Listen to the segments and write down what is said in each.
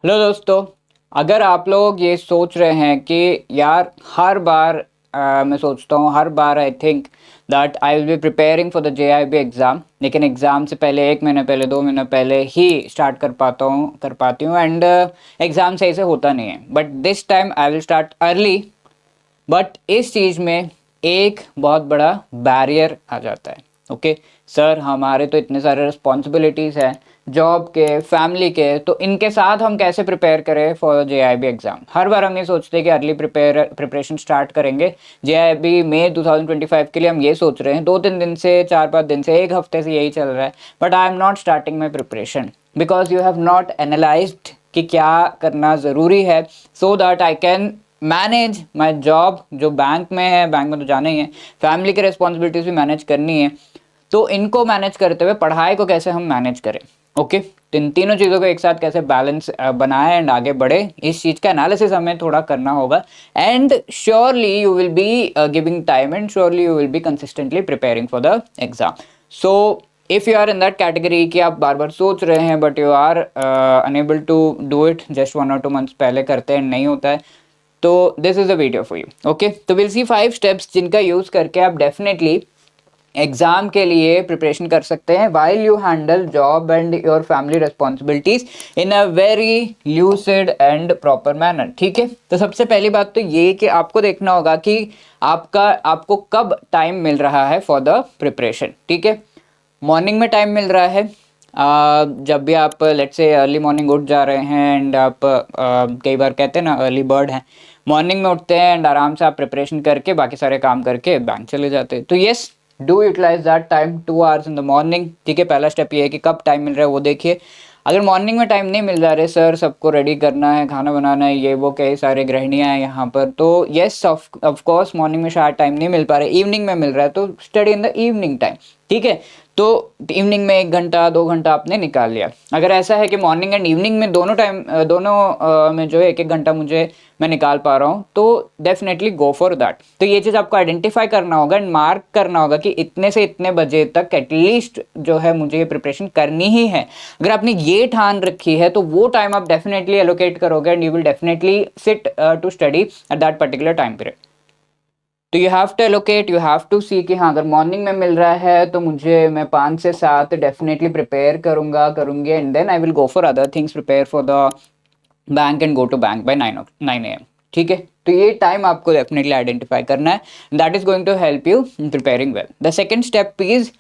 Hello दोस्तों। अगर आप लोग ये सोच रहे हैं कि यार हर बार मैं सोचता हूँ हर बार I think that I will be preparing for the JIB exam, लेकिन एग्ज़ाम से पहले 1 महीने पहले 2 महीने पहले ही स्टार्ट कर पाती हूँ एंड एग्ज़ाम सही से होता नहीं है। But this time I will start early. But इस चीज़ में एक बहुत बड़ा बैरियर आ जाता है। ओके सर, हमारे तो इतने सारे रिस्पॉन्सिबिलिटीज़ हैं, जॉब के, फैमिली के, तो इनके साथ हम कैसे प्रिपेयर करें फॉर JIB एग्ज़ाम। हर बार हम ये सोचते हैं कि अर्ली प्रिपरेशन स्टार्ट करेंगे। JIB मई 2025 के लिए हम ये सोच रहे हैं, 2-3 दिन से, 4-5 दिन से, एक हफ्ते से यही चल रहा है। But I am not starting my preparation because you have not analysed कि क्या करना ज़रूरी है so that I can manage my job जो बैंक में है। बैंक में तो जाना ही है, फैमिली की रिस्पॉन्सिबिलिटीज भी मैनेज करनी है, तो इनको मैनेज करते हुए पढ़ाई को कैसे हम मैनेज करें। ओके तो इन तीनों चीज़ों को एक साथ कैसे बैलेंस बनाए एंड आगे बढ़े, इस चीज़ का एनालिसिस हमें थोड़ा करना होगा। And surely you will be giving time and surely you will be consistently preparing for the exam. So if you are in that category कि आप बार बार सोच रहे हैं but you are unable to do it, just 1 or 2 months पहले करते हैं नहीं होता है, तो this is a video for you. Okay तो विल सी 5 स्टेप्स जिनका यूज करके आप डेफिनेटली एग्जाम के लिए प्रिपरेशन कर सकते हैं while you handle job and your family responsibilities in a very lucid and proper manner. ठीक है, तो सबसे पहली बात तो ये कि आपको देखना होगा कि आपको कब टाइम मिल रहा है फॉर द प्रिपरेशन। ठीक है, मॉर्निंग में टाइम मिल रहा है। जब भी आप लेट से अर्ली मॉर्निंग उठ जा रहे हैं एंड आप कई बार कहते हैं ना अर्ली बर्ड हैं, मॉर्निंग में उठते हैं एंड आराम से आप प्रिपरेशन करके बाकी सारे काम करके बैंक चले जाते हैं, तो yes do utilise that time 2 hours in the morning. ठीक है, पहला स्टेप ये है कि कब टाइम मिल रहा है वो देखिए। अगर मॉर्निंग में टाइम नहीं मिल रहा है, सर सबको रेडी करना है, खाना बनाना है, ये वो कई सारे गृहिणियाँ हैं यहाँ पर, तो येस ऑफ कोर्स मॉर्निंग में शायद टाइम नहीं मिल पा रहा है, इवनिंग में मिल रहा है, तो study in the evening time. ठीक है, तो इवनिंग में 1 घंटा 2 घंटा आपने निकाल लिया। अगर ऐसा है कि मॉर्निंग एंड इवनिंग में दोनों में जो है 1-1 घंटा मुझे मैं निकाल पा रहा हूँ, तो डेफिनेटली गो फॉर दैट। तो ये चीज़ आपको आइडेंटिफाई करना होगा एंड मार्क करना होगा कि इतने से इतने बजे तक एटलीस्ट जो है मुझे ये प्रिपरेशन करनी ही है। अगर आपने ये ठान रखी है तो वो टाइम आप डेफिनेटली एलोकेट करोगे and you will definitely sit to study at that particular time period. तो you have to allocate, you have to see कि हाँ अगर मॉर्निंग में मिल रहा है तो मैं 5 से 7 डेफिनेटली प्रिपेयर करूंगी and then I will go for other things, prepare for the bank and go to bank by 9 AM। ठीक है, तो ये टाइम आपको डेफिनेटली आइडेंटिफाई करना है, that is going to help you in preparing well. The second step is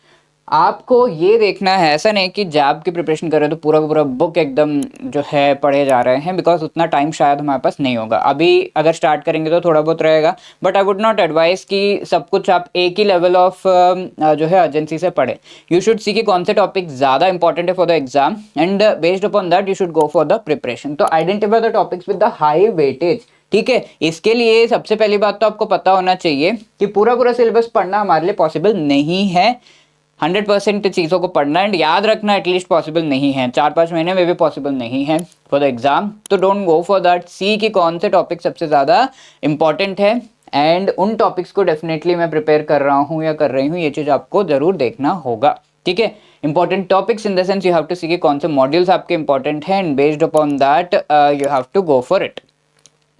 आपको ये देखना है, ऐसा नहीं कि जैब की प्रिपरेशन कर रहे हो तो पूरा का पूरा बुक एकदम जो है पढ़े जा रहे हैं, बिकॉज उतना टाइम शायद हमारे पास नहीं होगा। अभी अगर स्टार्ट करेंगे तो थोड़ा बहुत रहेगा, but I would not advice कि सब कुछ आप एक ही लेवल ऑफ जो है अर्जेंसी से पढ़े। यू शुड सी कि कौन से टॉपिक ज़्यादा इंपॉर्टेंट है for the exam and based upon that you should go for the preparation. तो identify the topics with the high weightage. ठीक है, इसके लिए सबसे पहली बात तो आपको पता होना चाहिए कि पूरा पूरा सिलेबस पढ़ना हमारे लिए पॉसिबल नहीं है। 100% चीज़ों को पढ़ना एंड याद रखना एटलीस्ट पॉसिबल नहीं है, 4-5 महीने में भी पॉसिबल नहीं है फॉर द एग्जाम। तो डोंट गो फॉर दैट, सी कि कौन से टॉपिक सबसे ज़्यादा इंपॉर्टेंट है एंड उन टॉपिक्स को डेफिनेटली मैं प्रिपेयर कर रहा हूँ या कर रही हूँ, ये चीज़ आपको ज़रूर देखना होगा। ठीक है, important topics in the sense you have to see कि कौन से मॉड्यूल्स आपके इंपॉर्टेंट हैं and based upon that you have to go for it.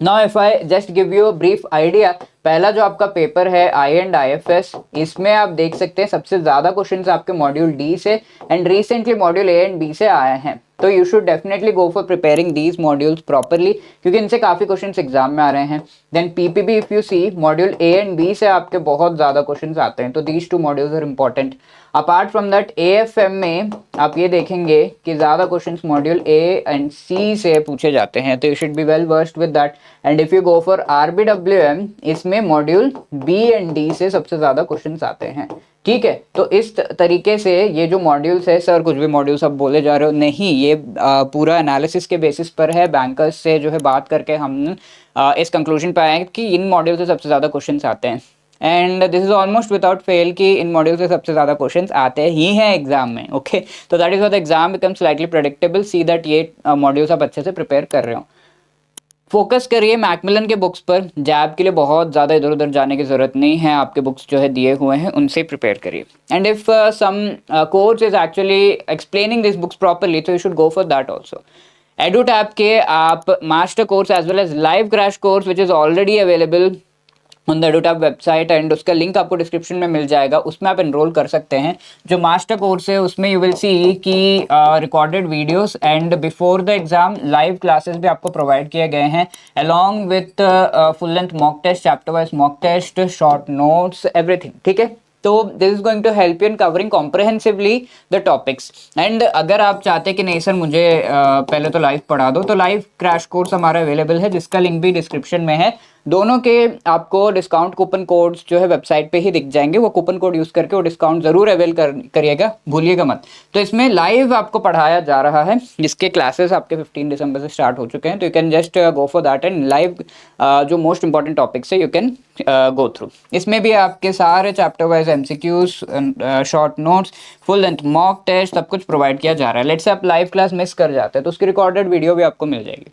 Now if I just give you a brief idea, पहला जो आपका पेपर है IND-IFS, इसमें आप देख सकते हैं सबसे ज्यादा क्वेश्चंस आपके मॉड्यूल डी से and recently module A and B से आए हैं। तो you should definitely go for preparing these modules properly, क्योंकि इनसे काफी क्वेश्चंस एग्जाम में आ रहे हैं। Then PPB if you see, module A and B से आपके बहुत ज्यादा क्वेश्चंस आते हैं, तो these 2 modules are important. Apart from that AFM में आप ये देखेंगे कि ज़्यादा questions module A and C से पूछे जाते हैं, तो you should be well versed with that. And if you go for RBWM, इसमें मॉड्यूल B एंड D से सबसे ज़्यादा क्वेश्चंस आते हैं। ठीक है, तो इस तरीके से ये जो मॉड्यूल्स है, सर कुछ भी मॉड्यूल्स आप बोले जा रहे हो, नहीं, ये पूरा एनालिसिस के बेसिस पर है। बैंकर्स से जो है बात करके हम इस कंक्लूजन पे आए कि इन मॉड्यूल से सबसे ज़्यादा क्वेश्चंस आते हैं and this is almost without fail कि इन मॉड्यूल से सबसे ज़्यादा क्वेश्चंस आते ही हैं एग्जाम में। ओके, तो that is what the exam become slightly predictable, see that ये मॉड्यूल्स आप अच्छे से प्रिपेयर कर रहे हो। फोकस करिए मैकमिलन के बुक्स पर, जैब के लिए बहुत ज़्यादा इधर उधर जाने की ज़रूरत नहीं है, आपके बुक्स जो है दिए हुए हैं उनसे प्रिपेयर करिए। And if some course is actually explaining this books properly, तो you should go for that also. EduTap के आप master course as well as live crash course which is already available on the EduTap website, and उसका link आपको description में मिल जाएगा, उसमें आप एनरोल कर सकते हैं। जो मास्टर कोर्स है उसमें यू विल सी कि recorded videos and before the exam live classes भी आपको प्रोवाइड किए गए हैं, along with full length mock test, chapter wise mock test, short notes, everything. ठीक है, तो this is going to help you in covering comprehensively the topics. And अगर आप चाहते हैं कि नहीं सर मुझे पहले तो लाइव पढ़ा दो, तो लाइव क्रैश कोर्स हमारा अवेलेबल है, जिसका लिंक भी डिस्क्रिप्शन में है। दोनों के आपको डिस्काउंट कूपन कोड्स जो है वेबसाइट पे ही दिख जाएंगे, वो कूपन कोड यूज करके वो डिस्काउंट जरूर अवेल करिएगा, भूलिएगा मत। तो इसमें लाइव आपको पढ़ाया जा रहा है, जिसके क्लासेस आपके 15 दिसंबर से स्टार्ट हो चुके हैं, तो you can just go for that and live जो मोस्ट इंपॉर्टेंट टॉपिक्स है यू कैन गो थ्रू। इसमें भी आपके सारे chapter wise MCQs, short notes, full length mock test सब कुछ प्रोवाइड किया जा रहा है। लेट्स से आप लाइव क्लास मिस कर जाते हैं तो उसकी रिकॉर्डेड वीडियो भी आपको मिल जाएगी।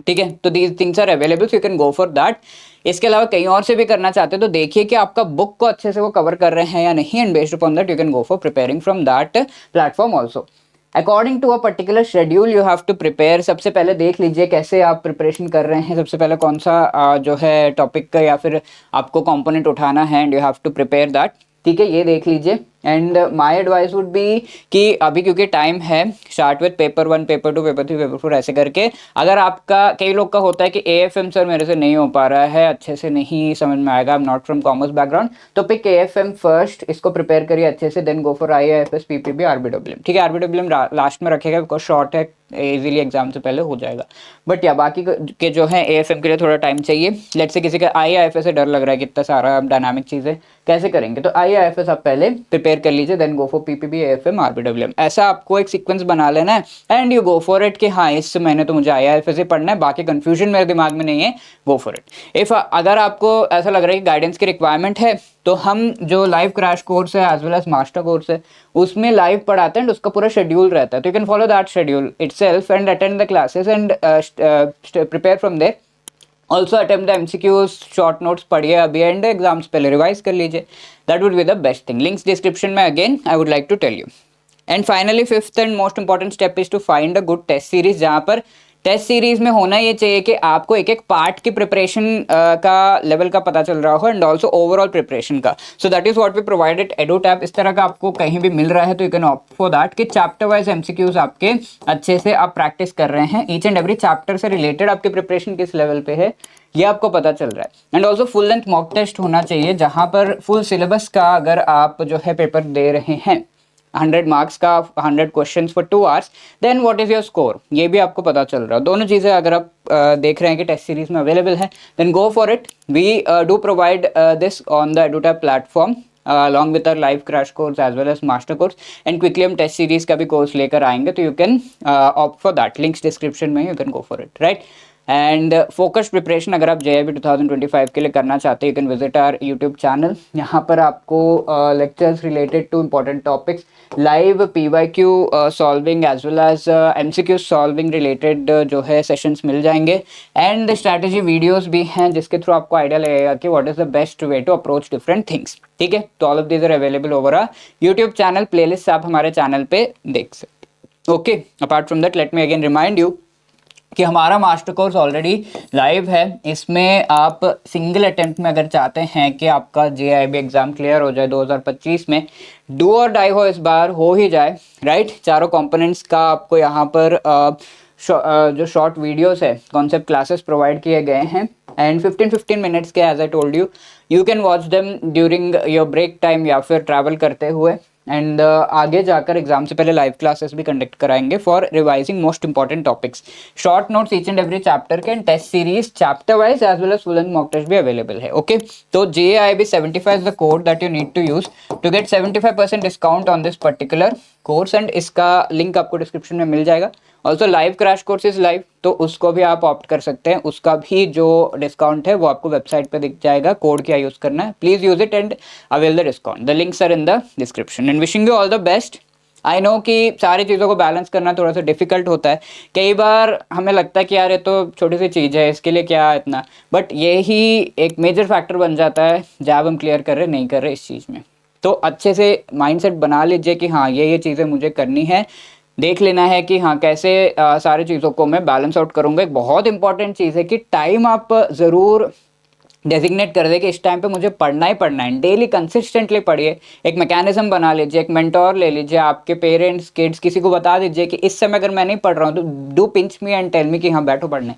ठीक है, तो these things are available, so you can go for that. इसके अलावा कहीं और से भी करना चाहते हैं तो देखिए कि आपका बुक को अच्छे से वो कवर कर रहे हैं या नहीं, and based upon that you can go for preparing from that platform also. According to a particular schedule you have to prepare. सबसे पहले देख लीजिए कैसे आप प्रिपरेशन कर रहे हैं, सबसे पहले कौन सा जो है टॉपिक का या फिर आपको कंपोनेंट उठाना है, and you have to prepare that. ठीक है, ये देख लीजिए। And my advice would be कि अभी क्योंकि टाइम है, start with paper 1, paper 2, paper 3, paper 4 ऐसे करके। अगर आपका, कई लोग का होता है कि AFM सर मेरे से नहीं हो पा रहा है, अच्छे से नहीं समझ में आएगा, I am not from commerce background, तो पिक AFM फर्स्ट, इसको प्रिपेयर करिए अच्छे से, then go for IIFS, PPB, RBWM। ठीक है, RBWM लास्ट में रखेगा बिकॉज शॉर्ट है, इजीली एग्जाम से पहले हो जाएगा। बट या बाकी के जो है AFM के लिए थोड़ा टाइम चाहिए। लेट्स से किसी का IIFS से डर लग रहा है कि इतना सारा डायनामिक चीज़ें कैसे करेंगे, तो IIFS आप पहले प्रिपेयर कर लीजिए, then go for PPB, AFM, RBWM। ऐसा आपको एक सीक्वेंस बना लेना है, and you go for it कि हाँ इस महीने तो मुझे IIFS ही पढ़ना है, बाकी कंफ्यूजन मेरे दिमाग में नहीं है, गो फॉर इट। इफ अगर आपको ऐसा लग रहा है कि गाइडेंस की रिक्वायरमेंट है, तो हम जो लाइव क्रैश कोर्स है as well as master course है उसमें लाइव पढ़ाते हैं, उसका पूरा शेड्यूल रहता है, तो you can follow that schedule itself and attend the classes and prepare from there. Also attempt the MCQs, short notes पढ़िए अभी, एंड एग्जाम्स पहले रिवाइज कर लीजिए, that would be the best thing. Links description में again I would like to tell you. And finally fifth and most important step is to find a good test series, जहाँ पर test series में होना ये चाहिए कि आपको एक एक पार्ट की प्रिपरेशन का लेवल का पता चल रहा हो, एंड ऑल्सो ओवरऑल प्रिपरेशन का। So that is what we provided EduTap। इस तरह का आपको कहीं भी मिल रहा है तो you can opt for that कि चैप्टर वाइज MCQs आपके अच्छे से आप प्रैक्टिस कर रहे हैं, ईच एंड एवरी चैप्टर से रिलेटेड आपकी प्रिपरेशन किस लेवल पे है ये आपको पता चल रहा है। And also full length mock test होना चाहिए, जहाँ पर फुल सिलेबस का अगर आप जो है पेपर दे रहे हैं, 100 मार्क्स का, 100 question for 2 hours, then what is your score, ये भी आपको पता चल रहा है। दोनों चीज़ें अगर आप देख रहे हैं कि टेस्ट सीरीज में अवेलेबल है, then go for it. We do provide this on the EduTap platform along with our live crash course as well as master course, and quickly हम टेस्ट सीरीज का भी कोर्स लेकर आएंगे, तो you can opt for that, links description में, you can go for it, right. And focused preparation अगर आप JIB 2025 के लिए करना चाहते हैं, you can visit our YouTube channel. यहाँ पर आपको lectures related to important topics, live PYQ solving as well as MCQ solving related जो है सेशंस मिल जाएंगे, एंड स्ट्रैटेजी वीडियोस भी हैं जिसके थ्रू आपको आइडिया लगेगा कि what is the best way to approach different things. ठीक है, तो all of these are available over a YouTube channel, playlist आप हमारे चैनल पे देख सकते। Okay, apart from that let me again remind you कि हमारा मास्टर कोर्स ऑलरेडी लाइव है। इसमें आप सिंगल अटेम्प्ट में अगर चाहते हैं कि आपका JIB एग्जाम क्लियर हो जाए 2025 में, डू और डाई हो इस बार हो ही जाए, राइट। चारों कंपोनेंट्स का आपको यहाँ पर जो शॉर्ट वीडियोस है, कॉन्सेप्ट क्लासेस प्रोवाइड किए गए हैं, एंड 15-15 मिनट्स के, as I told you, you can watch them during your break time या फिर ट्रैवल करते हुए। एंड आगे जाकर एग्जाम से पहले लाइव क्लासेस भी कंडक्ट कराएंगे for revising most important topics, short notes each and every chapter के, and test series chapter wise as well as full and mock test भी अवेलेबल है। ओके, तो JIB 75 is the code that you need to use to get 75% discount on this particular course, and इसका link आपको description में मिल जाएगा। Also live crash course is live, तो उसको भी आप ऑप्ट कर सकते हैं, उसका भी जो डिस्काउंट है वो आपको वेबसाइट पे दिख जाएगा, कोड क्या यूज़ करना है, please use it and avail the discount, the links are in the description, and wishing you all the best. I know कि सारी चीज़ों को बैलेंस करना थोड़ा सा डिफिकल्ट होता है, कई बार हमें लगता है कि यार ये तो छोटी सी चीज़ है, इसके लिए क्या इतना, बट ये ही एक मेजर फैक्टर बन जाता है जब हम क्लियर कर रहे नहीं कर रहे इस चीज़ में। तो अच्छे से माइंडसेट बना लीजिए कि हाँ ये चीज़ें मुझे करनी है, देख लेना है कि हाँ कैसे सारी चीज़ों को मैं बैलेंस आउट करूँगा। एक बहुत इंपॉर्टेंट चीज़ है कि टाइम आप ज़रूर डेजिग्नेट कर दे कि इस टाइम पे मुझे पढ़ना ही पढ़ना है। डेली कंसिस्टेंटली पढ़िए, एक मैकेनिज्म बना लीजिए, एक मेंटोर ले लीजिए, आपके पेरेंट्स, किड्स, किसी को बता दीजिए कि इस समय अगर मैं नहीं पढ़ रहा हूँ तो do pinch me and tell me कि हाँ बैठो पढ़ने,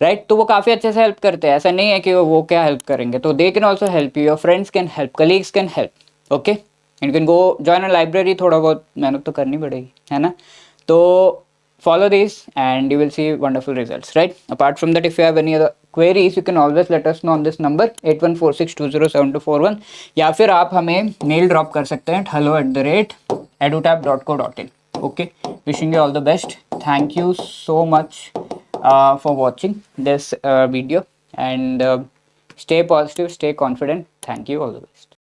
राइट। तो वो काफ़ी अच्छे से हेल्प करते हैं, ऐसा नहीं है कि वो क्या हेल्प करेंगे। तो they can also help you, your friends can help, colleagues can help, okay. And can go join a library, थोड़ा बहुत मेहनत तो करनी पड़ेगी, है ना। तो follow these and you will see wonderful results, right? Apart from that, if you have any other queries, you can always let us know on this number 8146207241, या फिर आप हमें मेल ड्रॉप कर सकते हैं hello@edutap.co.in, okay। wishing you all the best, thank you so much for watching this video, and stay positive, stay confident, thank you, all the best.